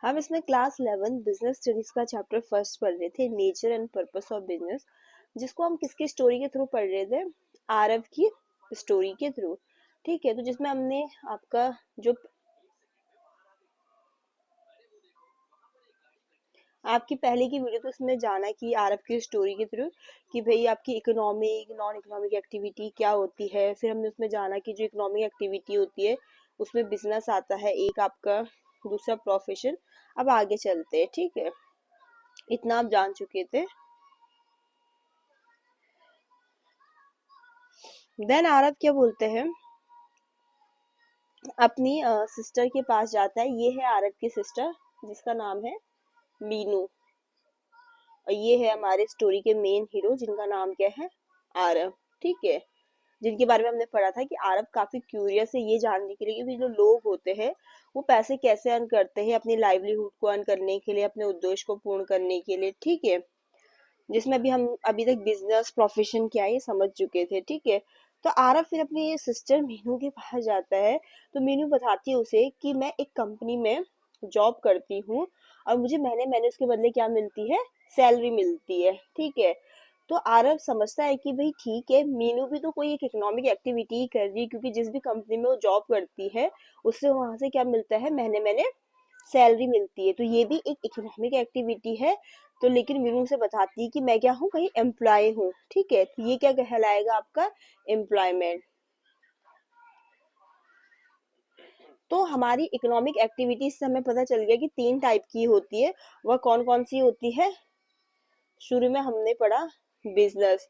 हम इसमें class 11 business studies का चैप्टर फर्स्ट पढ़ रहे थे, nature and purpose of business, जिसको हम किसकी स्टोरी के थ्रू पढ़ रहे थे? आरव की स्टोरी के थ्रू। ठीक है, तो जिसमें हमने आपका जो आपकी पहले की वीडियो तो उसमें जाना कि आरब की स्टोरी के थ्रू कि भाई आपकी इकोनॉमिक नॉन इकोनॉमिक एक्टिविटी क्या होती है। फिर हमने उसमें जाना कि जो इकोनॉमिक एक्टिविटी होती है उसमें बिजनेस आता है एक आपका, दूसरा प्रोफेशन। अब आगे चलते हैं, ठीक है, इतना आप जान चुके थे। देन आरब क्या बोलते हैं, अपनी सिस्टर के पास जाता है। ये है आरब की सिस्टर जिसका नाम है मीनू, और ये है हमारे स्टोरी के मेन हीरो जिनका नाम क्या है? आरव। ठीक है, जिनके बारे में हमने पढ़ा था कि आरब काफी क्यूरियस है ये जानने के लिए कि जो लोग होते हैं वो पैसे कैसे अर्न करते हैं अपनी लाइवलीहुड को अर्न करने के लिए, अपने उद्देश्य को पूर्ण करने के लिए। ठीक है, जिसमें अभी हम अभी तक बिजनेस प्रोफेशन क्या है ये समझ चुके थे। ठीक है, तो आरब फिर अपनी सिस्टर मीनू के पास जाता है। तो मीनू बताती है उसे कि मैं एक कंपनी में जॉब करती हूँ और मुझे महीने महीने उसके बदले क्या मिलती है? सैलरी मिलती है। ठीक है, तो आरव समझता है कि भाई ठीक है, मीनू भी तो कोई एक इकोनॉमिक एक्टिविटी ही कर रही है, क्योंकि जिस भी कंपनी में वो जॉब करती है उससे वहां से क्या मिलता है? महीने महीने सैलरी मिलती है, तो ये भी एक इकोनॉमिक एक्टिविटी है। तो लेकिन मीनू से बताती है कि मैं क्या हूँ? कहीं एम्प्लॉय हूँ। ठीक है, तो ये क्या कहलाएगा? आपका एम्प्लॉयमेंट। तो हमारी इकोनॉमिक एक्टिविटीज से हमें पता चल गया कि तीन टाइप की होती है। वह कौन कौन सी होती है? शुरू में हमने पढ़ा बिजनेस,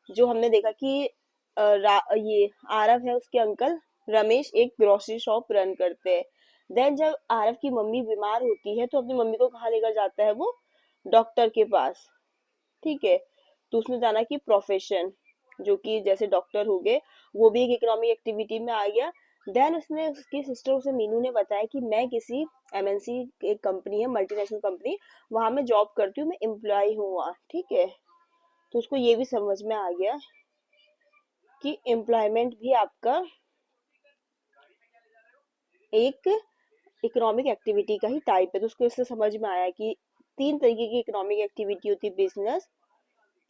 जो हमने देखा कि ये आरव है, उसके अंकल रमेश एक ग्रोसरी शॉप रन करते हैं। देन जब आरव की मम्मी बीमार होती है तो अपनी मम्मी को कहाँ लेकर जाता है वो? डॉक्टर के पास। ठीक है, तो उसने जाना कि प्रोफेशन, जो कि जैसे डॉक्टर हो गए, वो भी एक इकोनॉमिक एक्टिविटी में आ गया। देन उसने उसकी सिस्टर उसे मीनू ने बताया कि मैं किसी एमएनसी एक कंपनी है, मल्टीनेशनल कंपनी, वहां मैं जॉब करती हूँ, मैं एम्प्लॉय हूँ वहाँ। ठीक है, तो उसको ये भी समझ में आ गया कि एम्प्लॉयमेंट भी आपका एक इकोनॉमिक एक्टिविटी का ही टाइप है। तो उसको इससे समझ में आया कि तीन तरीके की इकोनॉमिक एक्टिविटी होती है: बिजनेस,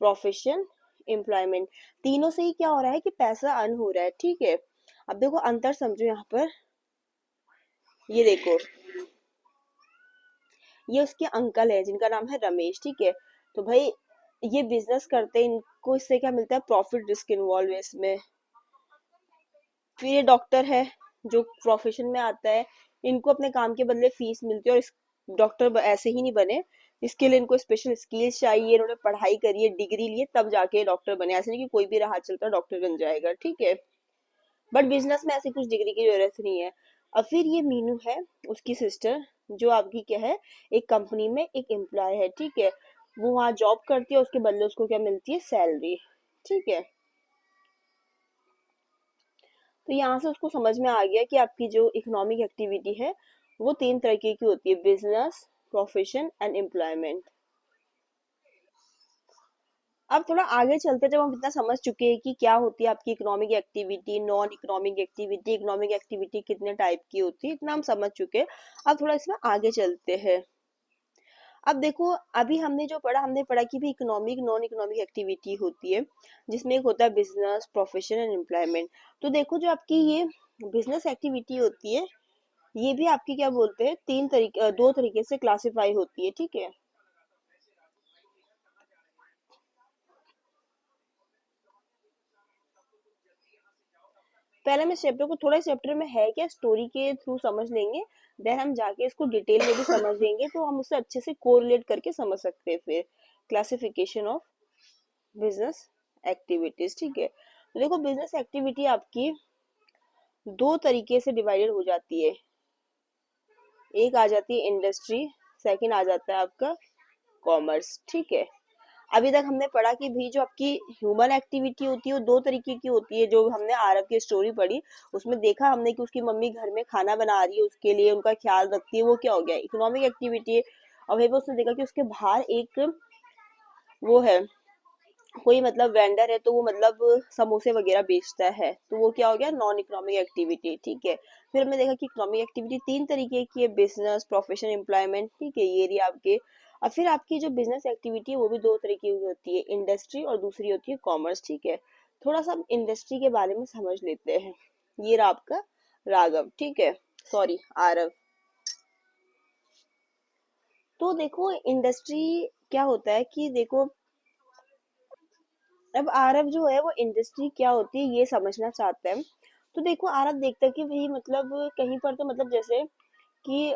प्रोफेशन, एम्प्लॉयमेंट। तीनों से ही क्या हो रहा है कि पैसा अर्न हो रहा है। ठीक है, अब देखो अंतर समझो यहाँ पर। ये देखो, ये उसके अंकल है जिनका नाम है रमेश। ठीक है, तो भाई ये बिजनेस करते हैं, इनको इससे क्या मिलता है? प्रॉफिट, रिस्क इन्वॉल्व है इसमें। फिर ये डॉक्टर है जो प्रोफेशन में आता है, इनको अपने काम के बदले फीस मिलती है। और इस डॉक्टर ऐसे ही नहीं बने, इसके लिए इनको स्पेशल स्किल्स चाहिए, इन्होंने पढ़ाई करी है, डिग्री लिए, तब जाके डॉक्टर बने। ऐसे नहीं कि कोई भी राह चलता डॉक्टर बन जाएगा। ठीक है, बट बिजनेस में ऐसी कुछ डिग्री की जरूरत नहीं है। अब फिर ये मीनू है, उसकी सिस्टर, जो आपकी क्या है? एक कंपनी में एक एम्प्लॉय है। ठीक है, वो वहाँ जॉब करती है, उसके बदले उसको क्या मिलती है? सैलरी। ठीक है, तो यहाँ से उसको समझ में आ गया कि आपकी जो इकोनॉमिक एक्टिविटी है वो तीन तरीके की होती है: बिजनेस, प्रोफेशन एंड एम्प्लॉयमेंट। अब थोड़ा आगे चलते, जब हम इतना समझ चुके हैं कि क्या होती है आपकी economic activity, non economic activity, economic activity कितने टाइप की होती है, इतना हम समझ चुके हैं। अब थोड़ा इसमें आगे चलते हैं। अब देखो, अभी हमने जो पढ़ा, हमने पढ़ा कि भी इकोनॉमिक नॉन इकोनॉमिक एक्टिविटी होती है, जिसमें एक होता है बिजनेस, प्रोफेशन एंड एम्प्लॉयमेंट। तो देखो, जो आपकी ये बिजनेस एक्टिविटी होती है, ये भी आपकी क्या बोलते हैं? दो तरीके से क्लासिफाई होती है। ठीक है, पहले हम इस चैप्टर को, थोड़ा इस चैप्टर में है क्या, स्टोरी के थ्रू समझ लेंगे। देन हम जाके इसको डिटेल में भी समझ लेंगे, तो हम उससे अच्छे से कोरिलेट करके समझ सकते हैं फिर क्लासिफिकेशन ऑफ बिजनेस एक्टिविटीज। ठीक है, तो देखो बिजनेस एक्टिविटी आपकी दो तरीके से डिवाइडेड हो जाती है। एक आ जाती है इंडस्ट्री, सेकंड आ जाता है आपका कॉमर्स। ठीक है, अभी तक हमने पढ़ा कि भी जो आपकी ह्यूमन एक्टिविटी होती है वो दो तरीके की होती है। जो हमने आरब की स्टोरी पढ़ी उसमें देखा हमने कि उसकी मम्मी घर में खाना बना रही है, उसके लिए उनका ख्याल रखती है, वो क्या हो गया? इकोनॉमिक एक्टिविटी है। और वहीं पे उसने देखा कि उसके बाहर एक वो है, कोई मतलब वेंडर है, तो वो मतलब समोसे वगैरह बेचता है, तो वो क्या हो गया? Non economic activity. ठीक है, फिर हमने देखा कि इकोनॉमिक एक्टिविटी तीन तरीके की है, बिजनेस, प्रोफेशन, एम्प्लॉयमेंट, ठीक है, ये रही आपके। और फिर आपकी जो बिजनेस एक्टिविटी है वो भी दो तरीके की होती है, इंडस्ट्री और दूसरी होती है कॉमर्स, ठीक है। थोड़ा सा हम इंडस्ट्री के बारे में समझ लेते हैं। ये रहा आपका राघव, ठीक है, सॉरी आरव। तो देखो इंडस्ट्री क्या होता है कि देखो, अब आरव जो है वो इंडस्ट्री क्या होती है ये समझना चाहता है। तो देखो आरव देखता है कि भाई मतलब कहीं पर तो मतलब जैसे कि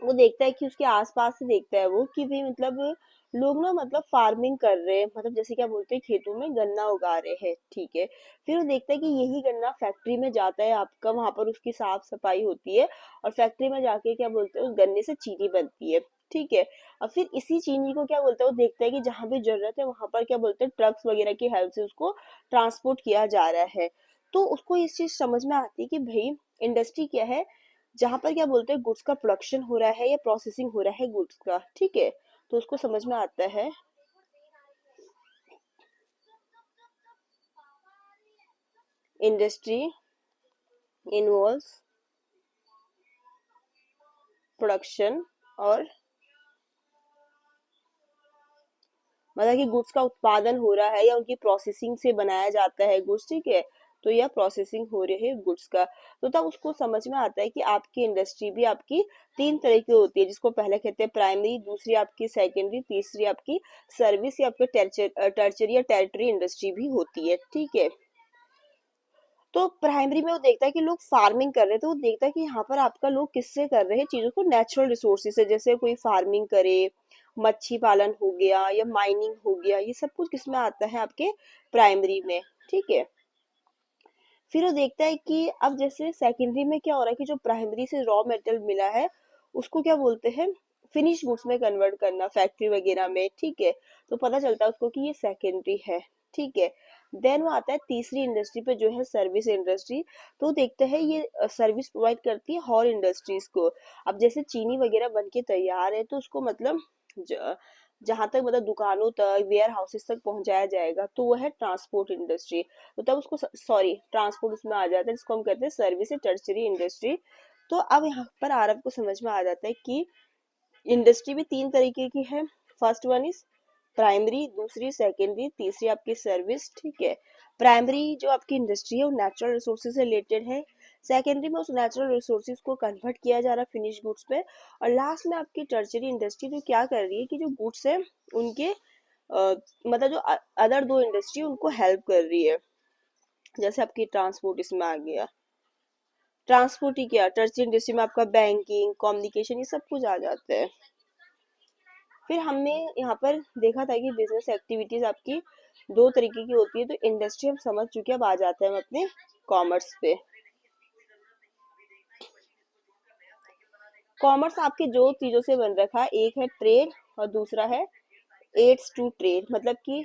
वो देखता है कि उसके आसपास से देखता है वो कि भाई मतलब लोग ना मतलब फार्मिंग कर रहे हैं, मतलब जैसे क्या बोलते हैं खेतों में गन्ना उगा रहे हैं, ठीक है। फिर वो देखता है कि यही गन्ना फैक्ट्री में जाता है आपका, वहां पर उसकी साफ सफाई होती है और फैक्ट्री में जाके क्या बोलते हैं उस गन्ने से चीनी बनती है, ठीक है। और फिर इसी चीनी को क्या बोलते हैं, वो देखता है कि जहां भी जरूरत है वहां पर क्या बोलते हैं ट्रक्स वगैरह की हेल्प से उसको ट्रांसपोर्ट किया जा रहा है। तो उसको इस चीज समझ में आती है कि भाई इंडस्ट्री क्या है, जहां पर क्या बोलते हैं गुड्स का प्रोडक्शन हो रहा है या प्रोसेसिंग हो रहा है गुड्स का, ठीक है। तो उसको समझ में आता है इंडस्ट्री इन्वॉल्व्स प्रोडक्शन और मतलब कि गुड्स का उत्पादन हो रहा है या उनकी प्रोसेसिंग से बनाया जाता है गुड्स, ठीक है। तो यह प्रोसेसिंग हो रही है गुड्स का। तो तब उसको समझ में आता है कि आपकी इंडस्ट्री भी आपकी तीन तरह की होती है, जिसको पहले कहते हैं प्राइमरी, दूसरी आपकी सेकेंडरी, तीसरी आपकी सर्विस या आपके टर्चरी या टेरिटरी इंडस्ट्री भी होती है, ठीक है। तो प्राइमरी में वो देखता है कि लोग फार्मिंग कर रहे हैं, तो वो देखता है कि यहाँ पर आपका लोग किससे कर रहे हैं चीजों को, नेचुरल रिसोर्सेज से, जैसे कोई फार्मिंग करे, मच्छी पालन हो गया या माइनिंग हो गया, ये सब कुछ किसमें आता है आपके प्राइमरी में, ठीक है। फिर वो देखता है कि अब जैसे सेकेंडरी में क्या हो रहा है कि जो प्राइमरी से रॉ मेटेरियल मिला है उसको क्या बोलते हैं फिनिश गुड्स में कन्वर्ट करना फैक्ट्री वगैरह में, ठीक है। तो पता चलता है उसको कि ये सेकेंडरी है, ठीक है। देन वो आता है तीसरी इंडस्ट्री पे जो है सर्विस इंडस्ट्री। तो देखते हैं ये सर्विस प्रोवाइड करती है हॉर इंडस्ट्रीज को। अब जैसे चीनी वगैरह बन के तैयार है तो उसको मतलब जहां तक मतलब दुकानों तक वेयर हाउसेस तक पहुंचाया जाएगा, तो वो है ट्रांसपोर्ट इंडस्ट्री। तो तब उसको सॉरी ट्रांसपोर्ट उसमें आ जाता है, जिसको हम कहते हैं सर्विस या टर्चरी इंडस्ट्री। तो अब यहाँ पर आरब को समझ में आ जाता है कि इंडस्ट्री भी तीन तरीके की है। फर्स्ट वन इज प्राइमरी, दूसरी सेकेंडरी, तीसरी आपकी सर्विस, ठीक है। प्राइमरी जो आपकी इंडस्ट्री है वो नेचुरल रिसोर्सेज से रिलेटेड है। सेकेंडरी में उस नेचुरल रिसोर्सेज को कन्वर्ट किया जा रहा है फिनिश गुड्स पे। और लास्ट में आपकी टर्चरी इंडस्ट्री जो क्या कर रही है कि जो गुड्स है उनके मतलब जो अदर दो इंडस्ट्री उनको हेल्प कर रही है, जैसे आपकी ट्रांसपोर्ट इसमें आ गया। ट्रांसपोर्ट ही क्या, टर्चरी इंडस्ट्री में आपका बैंकिंग, कम्युनिकेशन, ये सब कुछ आ जाता है। फिर हमने यहाँ पर देखा था कि बिजनेस एक्टिविटीज आपकी दो तरीके की होती है। तो इंडस्ट्री हम समझ चुके हैं, अब आ जाते हैं हम अपने कॉमर्स पे। कॉमर्स आपके दो चीजों से बन रखा है, एक है ट्रेड और दूसरा है एड्स टू ट्रेड, मतलब कि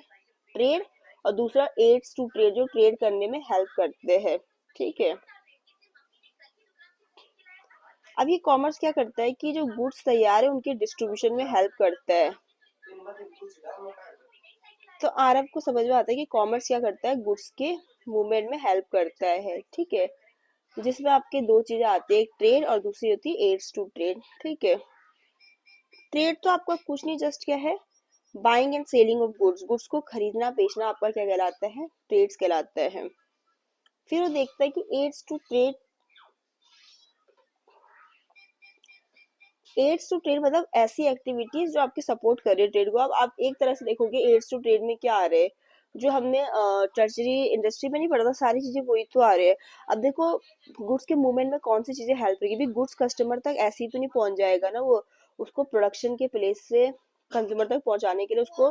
ट्रेड और दूसरा एड्स टू ट्रेड, जो ट्रेड करने में हेल्प करते हैं, ठीक है। अब ये कॉमर्स क्या करता है कि जो गुड्स तैयार है उनके डिस्ट्रीब्यूशन में हेल्प करता है। तो आरब को समझ में आता है कि कॉमर्स क्या करता है, गुड्स के मूवमेंट में हेल्प करता है, ठीक है। जिसमें आपके दो चीजें आती है, एक ट्रेड और दूसरी होती है एड्स टू ट्रेड, ठीक है। ट्रेड तो आपका कुछ नहीं, जस्ट क्या है, buying and selling of goods, goods को खरीदना बेचना आपका क्या कहलाता है, ट्रेड्स कहलाता है। फिर वो देखता है कि aids to trade, aids to trade मतलब ऐसी एक्टिविटीज जो आपकी सपोर्ट कर रही है ट्रेड को। अब आप एक तरह से देखोगे एड्स टू ट्रेड में क्या आ रहे हैं, जो हमने टर्चरी इंडस्ट्री में नहीं पढ़ा था सारी चीजें वही तो आ रहे हैं। अब देखो गुड्स के मूवमेंट में कौन सी चीजें हेल्प करेगी, गुड्स कस्टमर तक ऐसे ही तो नहीं पहुंच जाएगा ना, वो उसको प्रोडक्शन के प्लेस से कंज्यूमर तक पहुंचाने के लिए उसको,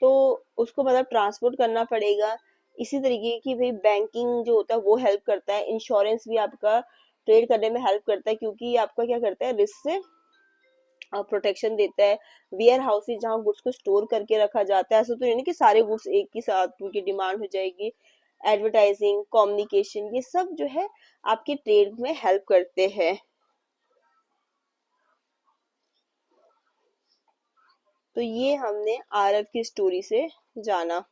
तो उसको मतलब ट्रांसपोर्ट करना पड़ेगा। इसी तरीके की भाई बैंकिंग जो होता है वो हेल्प करता है, इंश्योरेंस भी आपका ट्रेड करने में हेल्प करता है, क्योंकि ये आपका क्या करता है रिस्क से प्रोटेक्शन देता है। वेयर हाउसेज जहाँ गुड्स को स्टोर करके रखा जाता है, ऐसा तो नहीं कि सारे गुड्स एक ही साथ उनकी डिमांड हो जाएगी। एडवर्टाइजिंग, कम्युनिकेशन, ये सब जो है आपके ट्रेड में हेल्प करते हैं। तो ये हमने आरब की स्टोरी से जाना।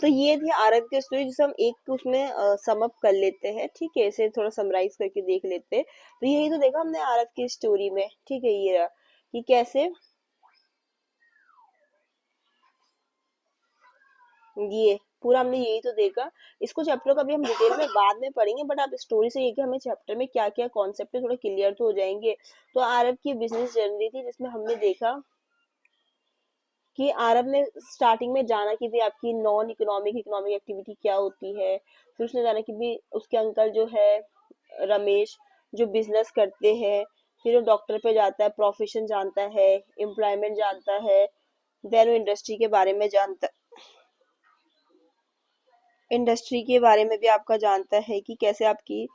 तो ये थी आरब की स्टोरी, जिसे हम एक उसमें सम अप कर लेते हैं, ठीक है, इसे थोड़ा समराइज करके देख लेते हैं। तो यही तो देखा हमने आरब की स्टोरी में, ठीक है, ये रहा कि कैसे ये पूरा हमने यही तो देखा। इसको चैप्टर का भी हम डिटेल में बाद में पढ़ेंगे, बट आप स्टोरी से ये कि हमें चैप्टर में क्या क्या कॉन्सेप्ट है थोड़ा क्लियर तो हो जाएंगे। तो अरब की बिजनेस जर्नी थी, जिसमें हमने देखा कि अरब ने स्टार्टिंग में जाना कि भी आपकी नॉन इकोनॉमिक इकोनॉमिक एक्टिविटी क्या होती है। फिर उसने जाना कि भी उसके अंकल जो है रमेश, जो बिजनेस करते हैं। फिर वो डॉक्टर पे जाता है, प्रोफेशन जानता है, एम्प्लॉयमेंट जानता है। देन वो इंडस्ट्री के बारे में जानता, इंडस्ट्री के बारे में भी आपका जानता है कि कैसे आपकी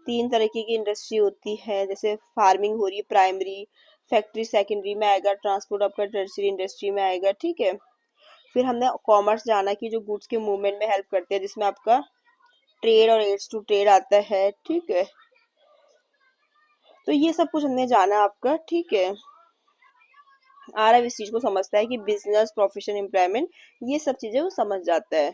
तीन तरीके की इंडस्ट्री होती है, जैसे फार्मिंग हो रही है प्राइमरी, फैक्ट्री सेकेंडरी में आएगा, ट्रांसपोर्ट आपका टर्सरी इंडस्ट्री में आएगा, ठीक है। फिर हमने कॉमर्स जाना कि जो गुड्स के मूवमेंट में हेल्प करते हैं, जिसमें आपका ट्रेड और एड्स टू ट्रेड आता है, ठीक है। तो ये सब कुछ हमने जाना आपका, ठीक है। आर अब इस चीज को समझता है कि बिजनेस प्रोफेशन एम्प्लॉयमेंट ये सब चीजें वो समझ जाता है।